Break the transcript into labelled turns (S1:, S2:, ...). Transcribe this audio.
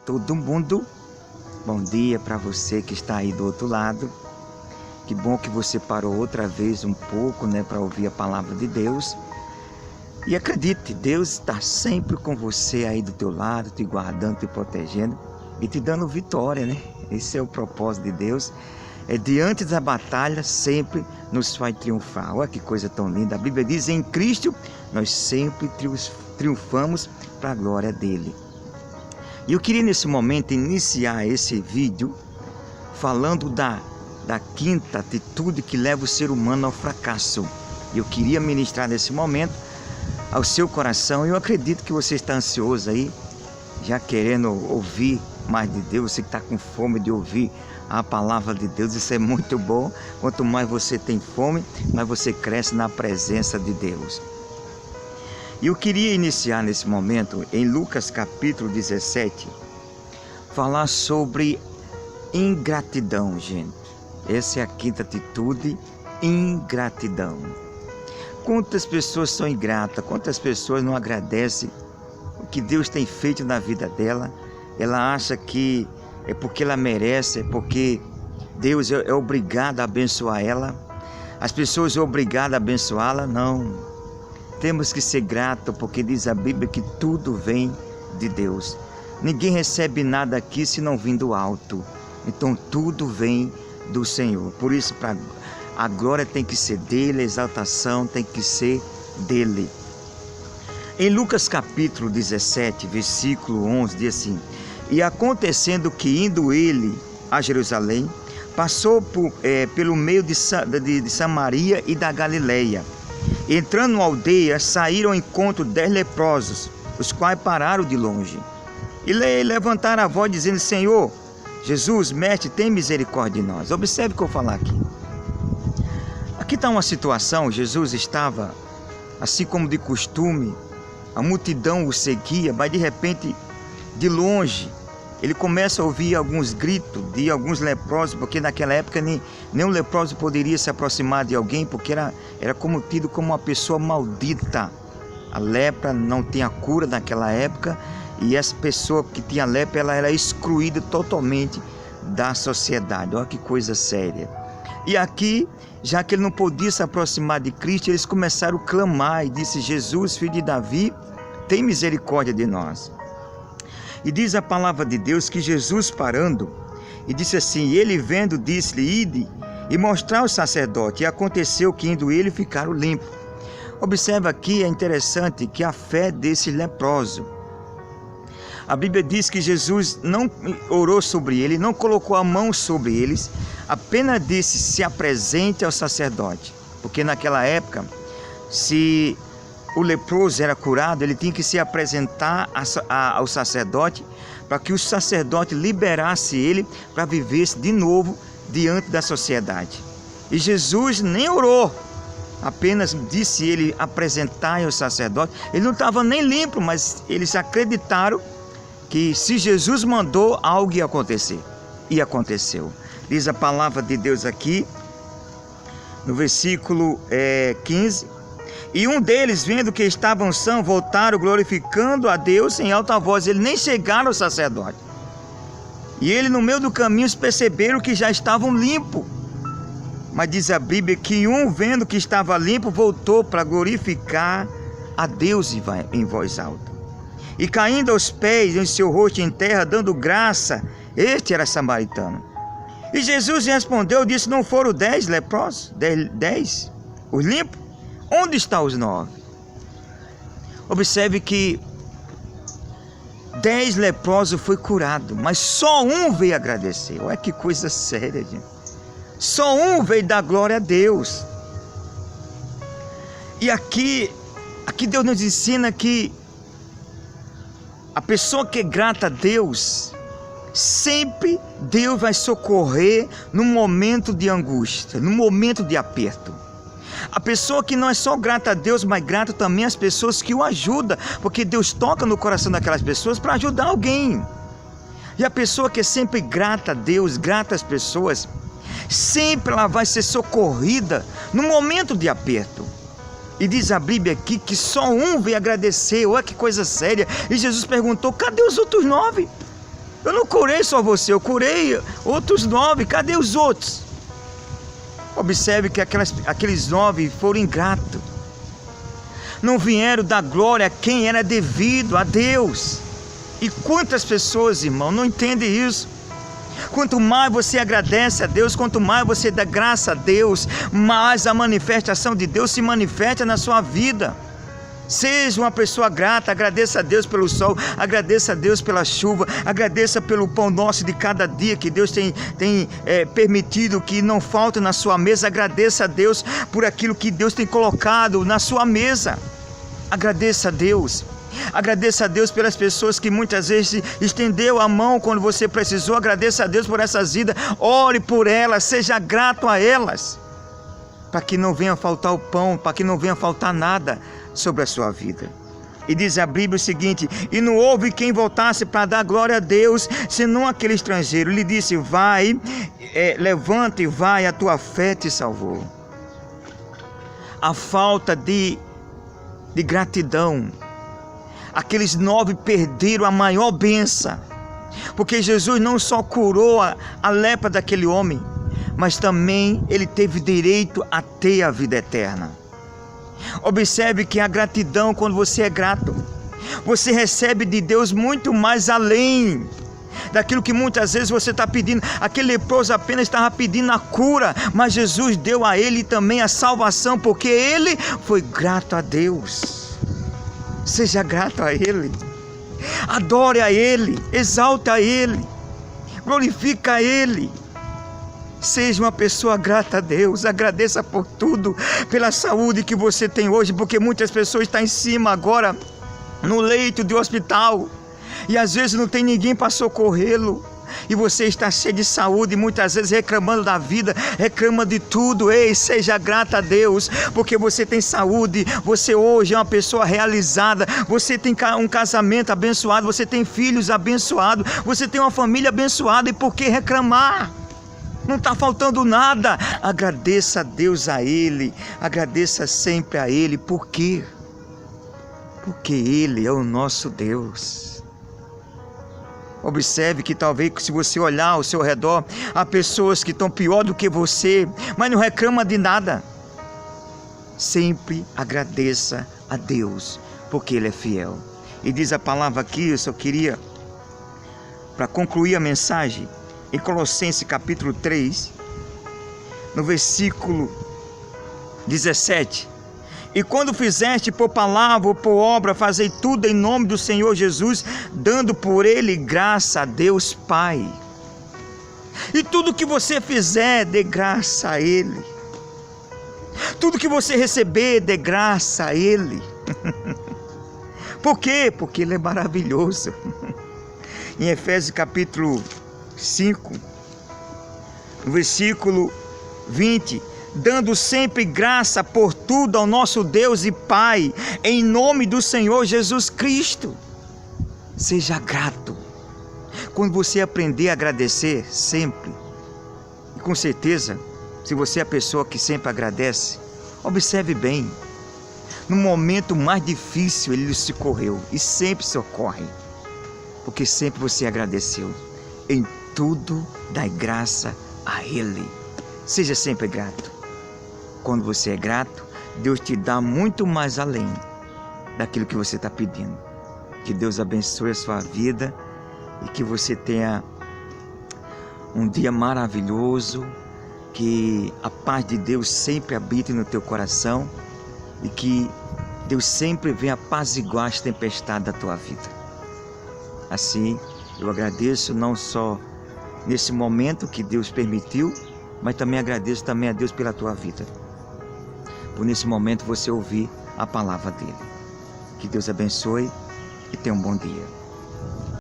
S1: todo mundo. Bom dia para você que está aí do outro lado. Que bom que você parou outra vez um pouco, para ouvir a palavra de Deus. E acredite, Deus está sempre com você aí do teu lado, te guardando, te protegendo e te dando vitória, Esse é o propósito de Deus. Diante da batalha sempre nos faz triunfar. Olha que coisa tão linda. A Bíblia diz: em Cristo nós sempre triunfamos para a glória dele. E eu queria nesse momento iniciar esse vídeo falando da quinta atitude que leva o ser humano ao fracasso. Eu queria ministrar nesse momento ao seu coração. Eu acredito que você está ansioso aí, já querendo ouvir mais de Deus, você que está com fome de ouvir a palavra de Deus. Isso é muito bom. Quanto mais você tem fome, mais você cresce na presença de Deus. E eu queria iniciar nesse momento, em Lucas capítulo 17, falar sobre ingratidão, gente. Essa é a quinta atitude, ingratidão. Quantas pessoas são ingratas, quantas pessoas não agradecem o que Deus tem feito na vida dela. Ela acha que é porque ela merece, é porque Deus é obrigado a abençoar ela. As pessoas são obrigadas a abençoá-la. Não. Temos que ser gratos, porque diz a Bíblia que tudo vem de Deus. Ninguém recebe nada aqui se não vir do alto. Então tudo vem do Senhor. Por isso a glória tem que ser dele, a exaltação tem que ser dele. Em Lucas capítulo 17, versículo 11, diz assim: e acontecendo que indo ele a Jerusalém, passou pelo meio de Samaria e da Galileia. Entrando na aldeia, saíram ao encontro 10 leprosos, os quais pararam de longe. E levantaram a voz dizendo: Senhor, Jesus, mestre, tem misericórdia de nós. Observe o que eu vou falar aqui. Aqui está uma situação. Jesus estava, assim como de costume, a multidão o seguia, mas de repente, de longe, ele começa a ouvir alguns gritos de alguns leprosos, porque naquela época nenhum leproso poderia se aproximar de alguém, porque era como tido como uma pessoa maldita. A lepra não tinha cura naquela época, e essa pessoa que tinha lepra, ela era excluída totalmente da sociedade. Olha que coisa séria. E aqui, já que ele não podia se aproximar de Cristo, eles começaram a clamar e disse: Jesus, filho de Davi, tem misericórdia de nós. E diz a palavra de Deus que Jesus parando, e disse assim, e ele vendo, disse-lhe: ide e mostrar ao sacerdote. E aconteceu que indo ele ficaram limpos. Observa aqui, é interessante que a fé desse leproso. A Bíblia diz que Jesus não orou sobre ele, não colocou a mão sobre eles, apenas disse: se apresente ao sacerdote. Porque naquela época, se o leproso era curado, ele tinha que se apresentar ao sacerdote, para que o sacerdote liberasse ele para viver de novo diante da sociedade. E Jesus nem orou, apenas disse ele apresentar ao sacerdote. Ele não estava nem limpo, mas eles acreditaram que se Jesus mandou, algo ia acontecer. E aconteceu. Diz a palavra de Deus aqui, no versículo 15. E um deles, vendo que estavam sãos, voltaram glorificando a Deus em alta voz. Eles nem chegaram ao sacerdote. E ele, no meio do caminho, perceberam que já estavam limpos. Mas diz a Bíblia que um, vendo que estava limpo, voltou para glorificar a Deus em voz alta. E caindo aos pés, em seu rosto em terra, dando graça, este era samaritano. E Jesus respondeu, disse: não foram 10 leprosos? 10 os limpos? Onde estão os 9? Observe que 10 leprosos foi curado, mas só um veio agradecer. Olha que coisa séria, gente. Só um veio dar glória a Deus. E aqui Deus nos ensina que a pessoa que é grata a Deus, sempre Deus vai socorrer no momento de angústia, no momento de aperto. A pessoa que não é só grata a Deus, mas grata também às pessoas que o ajudam, porque Deus toca no coração daquelas pessoas para ajudar alguém. E a pessoa que é sempre grata a Deus, grata às pessoas, sempre ela vai ser socorrida no momento de aperto. E diz a Bíblia aqui que só um veio agradecer. Olha que coisa séria. E Jesus perguntou: cadê os outros 9? Eu não curei só você, eu curei outros 9. Cadê os outros? Observe que aqueles 9 foram ingratos. Não vieram dar glória a quem era devido, a Deus. E quantas pessoas, irmão, não entendem isso? Quanto mais você agradece a Deus, quanto mais você dá graça a Deus, mais a manifestação de Deus se manifesta na sua vida. Seja uma pessoa grata, agradeça a Deus pelo sol, agradeça a Deus pela chuva, agradeça pelo pão nosso de cada dia que Deus tem permitido que não falte na sua mesa. Agradeça a Deus por aquilo que Deus tem colocado na sua mesa. Agradeça a Deus. Agradeça a Deus pelas pessoas que muitas vezes estendeu a mão quando você precisou. Agradeça a Deus por essas vidas. Ore por elas, seja grato a elas, para que não venha faltar o pão, para que não venha faltar nada sobre a sua vida. E diz a Bíblia o seguinte: e não houve quem voltasse para dar glória a Deus, senão aquele estrangeiro. Ele disse: vai, levanta e vai, a tua fé te salvou. A falta de gratidão, aqueles 9 perderam a maior bênção, porque Jesus não só curou a lepra daquele homem, mas também ele teve direito a ter a vida eterna. Observe que a gratidão, quando você é grato, você recebe de Deus muito mais além daquilo que muitas vezes você está pedindo. Aquele leproso apenas estava pedindo a cura, mas Jesus deu a ele também a salvação, porque ele foi grato a Deus. Seja grato a Ele, adore a Ele, exalte a Ele, glorifica a Ele. Seja uma pessoa grata a Deus, agradeça por tudo, pela saúde que você tem hoje, porque muitas pessoas estão em cima agora, no leito de hospital, e às vezes não tem ninguém para socorrê-lo, e você está cheio de saúde, e muitas vezes reclamando da vida, reclama de tudo. Ei, seja grata a Deus, porque você tem saúde, você hoje é uma pessoa realizada, você tem um casamento abençoado, você tem filhos abençoados, você tem uma família abençoada, e por que reclamar? Não está faltando nada. Agradeça a Deus, a Ele, agradeça sempre a Ele. Por quê? Porque Ele é o nosso Deus. Observe que talvez, se você olhar ao seu redor, há pessoas que estão pior do que você, mas não reclamam de nada. Sempre agradeça a Deus, porque Ele é fiel. E diz a palavra aqui, eu só queria, para concluir a mensagem, em Colossenses capítulo 3, no versículo 17. E quando fizeste por palavra ou por obra, fazei tudo em nome do Senhor Jesus, dando por Ele graça a Deus Pai. E tudo que você fizer, dê graça a Ele. Tudo que você receber, dê graça a Ele. Por quê? Porque Ele é maravilhoso. Em Efésios capítulo 5, no versículo 20, dando sempre graça por tudo ao nosso Deus e Pai, em nome do Senhor Jesus Cristo. Seja grato. Quando você aprender a agradecer sempre, e com certeza, se você é a pessoa que sempre agradece, observe bem, no momento mais difícil Ele lhe socorreu, e sempre socorre, porque sempre você agradeceu. Em tudo dai graça a Ele. Seja sempre grato. Quando você é grato, Deus te dá muito mais além daquilo que você está pedindo. Que Deus abençoe a sua vida e que você tenha um dia maravilhoso, que a paz de Deus sempre habite no teu coração e que Deus sempre venha apaziguar as tempestades da tua vida. Assim, eu agradeço não só nesse momento que Deus permitiu, mas também agradeço também a Deus pela tua vida, por nesse momento você ouvir a palavra dele. Que Deus abençoe e tenha um bom dia.